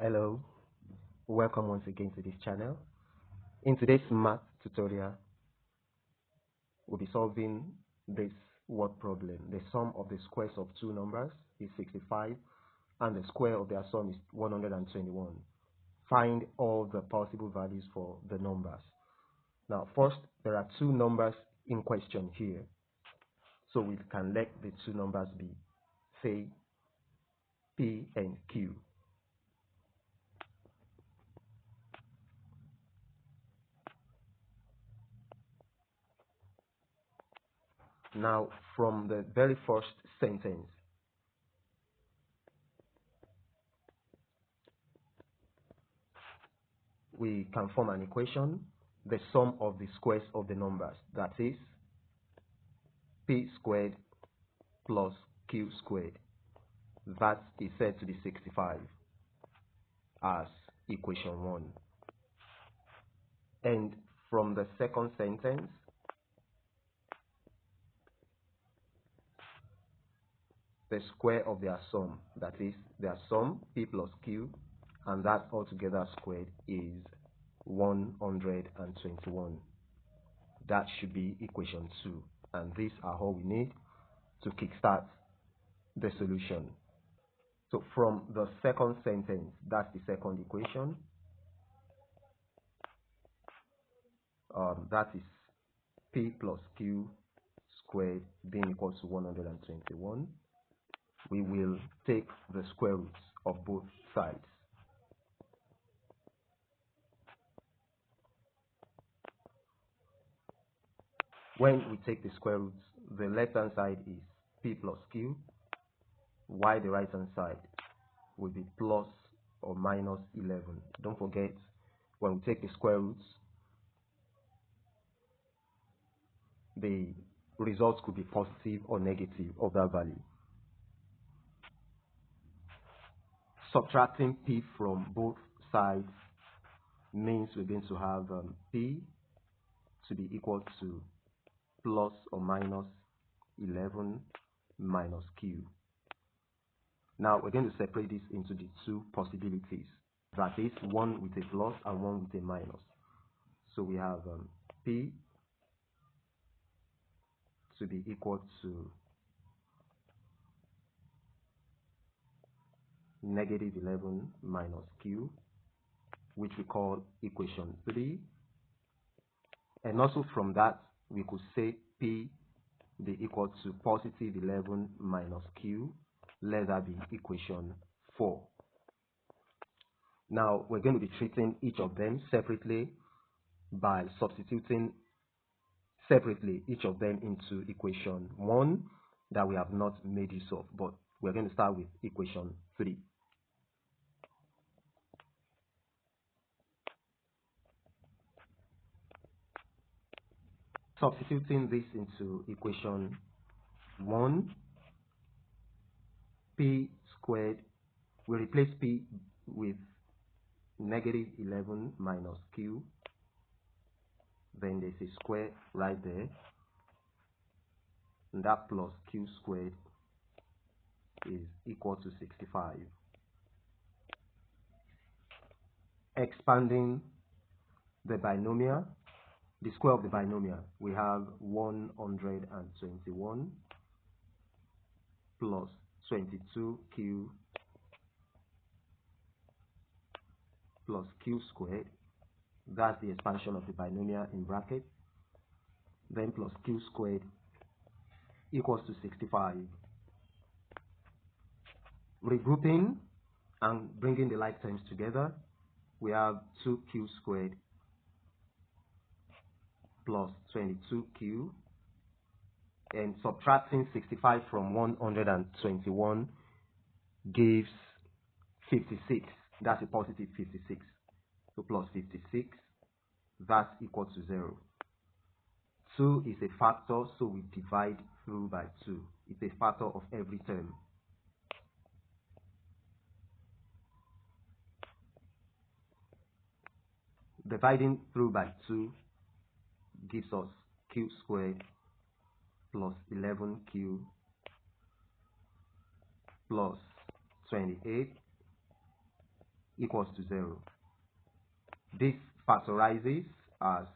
Hello, welcome once again to this channel. In today's math tutorial, we'll be solving this word problem. The sum of the squares of two numbers is 65 and the square of their sum is 121. Find all the possible values for the numbers. Now first, there are two numbers in question here. So we can let the two numbers be, say, P and Q. Now, from the very first sentence, we can form an equation, the sum of the squares of the numbers, that is P squared plus Q squared. That is said to be 65 as equation 1. And from the second sentence, the square of their sum, that is their sum, P plus Q, and that altogether squared is 121. That should be equation 2. And these are all we need to kickstart the solution. So from the second sentence, that's the second equation. That is P plus Q squared being equal to 121. We will take the square roots of both sides. When we take the square roots, the left-hand side is P plus Q, while the right-hand side will be plus or minus 11. Don't forget, when we take the square roots, the results could be positive or negative of that value. Subtracting P from both sides means we're going to have P to be equal to plus or minus 11 minus Q. Now we're going to separate this into the two possibilities, that is one with a plus and one with a minus. So we have P to be equal to negative 11 minus Q, which we call equation 3. And also from that, we could say P be equal to positive 11 minus Q, let that be equation 4. Now, we're going to be treating each of them separately by substituting separately each of them into equation 1 that we have not made use of, but we're going to start with equation 3. Substituting this into equation 1, P squared, we replace P with negative 11 minus Q, then there's a square right there, and that plus Q squared is equal to 65. Expanding the binomial, the square of the binomial, we have 121 plus 22Q plus Q squared. That's the expansion of the binomial in bracket. Then plus Q squared equals to 65. Regrouping and bringing the like terms together, we have 2Q squared plus 22Q, and subtracting 65 from 121 gives 56. That's a positive 56. So plus 56, that's equal to 0. 2 is a factor, so we divide through by 2. It's a factor of every term. Dividing through by 2 gives us Q squared plus 11Q plus 28 equals to 0. This factorizes as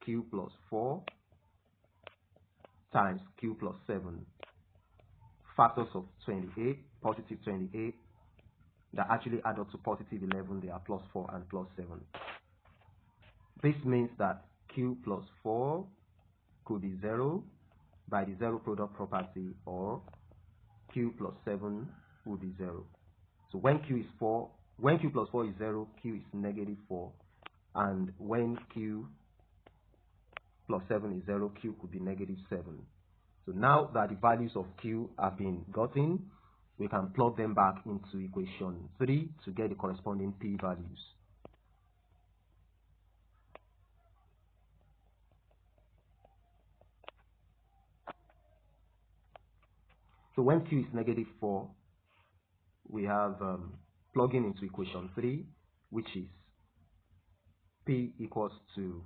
q plus 4 times q plus 7. Factors of 28, positive 28, that actually add up to positive 11. They are plus 4 and plus 7. This means that q plus 4 could be 0 by the zero product property, or q plus 7 would be 0. So when q plus 4 is 0, q is negative 4. And when q plus 7 is 0, q could be negative 7. So now that the values of q have been gotten, we can plug them back into equation 3 to get the corresponding p values. So when q is negative 4, we have plugging into equation 3, which is p equals to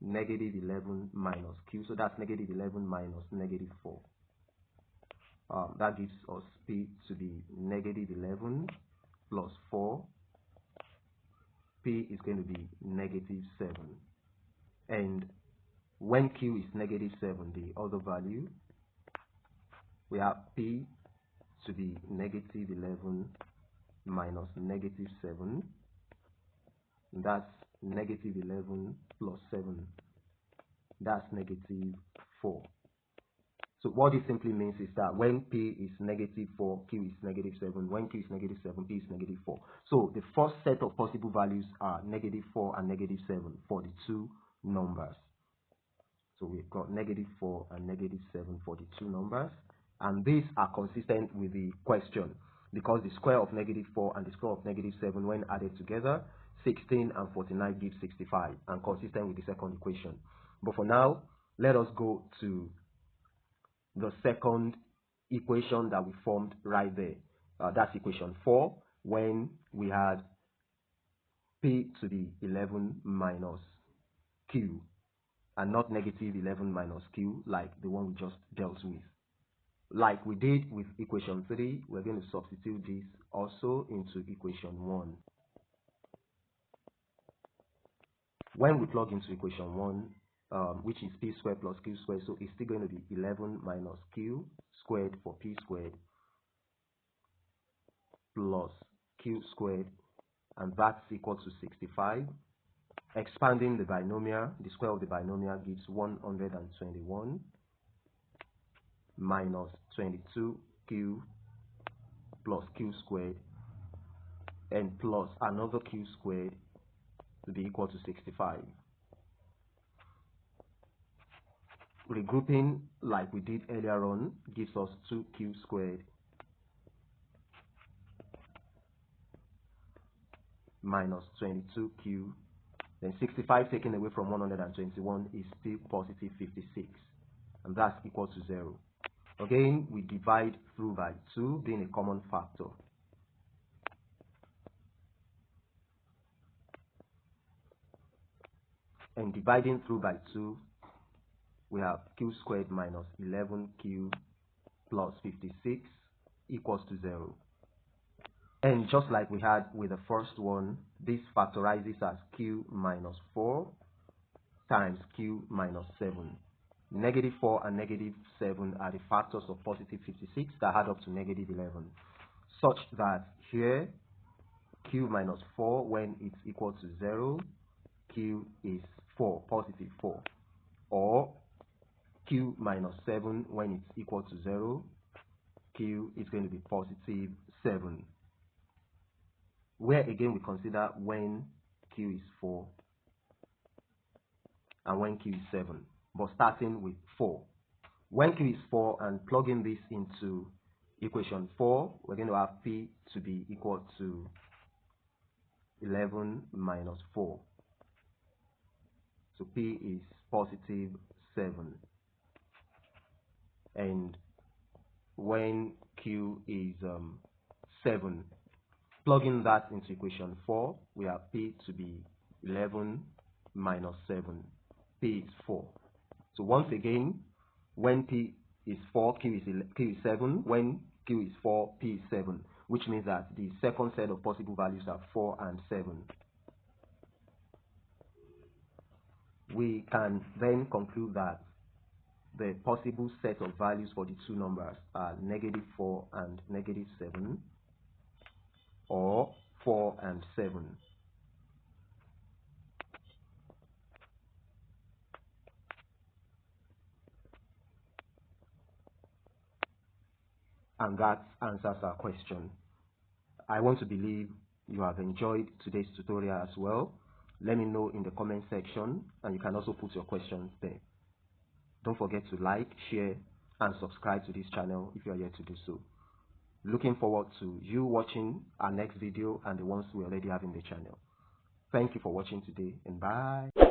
negative 11 minus q. So that's negative 11 minus negative 4. That gives us p to be negative 11 plus 4. P is going to be negative 7. And when q is negative 7, the other value, we have p to be negative 11 minus negative 7. And that's negative 11 plus 7. That's negative 4. So what this simply means is that when p is negative 4, q is negative 7. When q is negative 7, p is negative 4. So the first set of possible values are negative 4 and negative 7 for the two numbers. So we've got negative 4 and negative 7 for the two numbers. And these are consistent with the question, because the square of negative 4 and the square of negative 7, when added together, 16 and 49 gives 65, and consistent with the second equation. But for now, let us go to the second equation that we formed right there. That's equation 4, when we had p to the 11 minus q, and not negative 11 minus q like the one we just dealt with. Like we did with equation 3, we're going to substitute this also into equation 1. When we plug into equation 1, which is p squared plus q squared, so it's still going to be 11 minus q squared for p squared plus q squared, and that's equal to 65. Expanding the binomial, the square of the binomial gives 121 minus 22q plus q squared, and plus another q squared to be equal to 65. Regrouping like we did earlier on gives us 2q squared minus 22q. Then 65 taken away from 121 is still positive 56, and that's equal to 0. Again, we divide through by 2, being a common factor. And dividing through by 2, we have q squared minus 11q plus 56 equals to 0. And just like we had with the first one, this factorizes as q minus 4 times q minus 7. Negative 4 and negative 7 are the factors of positive 56 that add up to negative 11. Such that here, q minus 4, when it's equal to 0, q is 4, positive 4. Or q minus 7, when it's equal to 0, q is going to be positive 7. Where again we consider when q is 4 and when q is 7, but starting with 4. When q is 4 and plugging this into equation 4, we're going to have p to be equal to 11 minus 4. So p is positive 7. And when q is 7, plugging that into equation 4, we have p to be 11 minus 7. P is 4. So once again, when p is 4, q is 7. When q is 4, p is 7. which means that the second set of possible values are 4 and 7. We can then conclude that the possible set of values for the two numbers are -4 and -7, or 4 and 7. And that answers our question. I want to believe you have enjoyed today's tutorial as well. Let me know in the comment section, and you can also put your questions there. Don't forget to like, share, and subscribe to this channel if you are yet to do so. Looking forward to you watching our next video and the ones we already have in the channel. Thank you for watching today, and bye.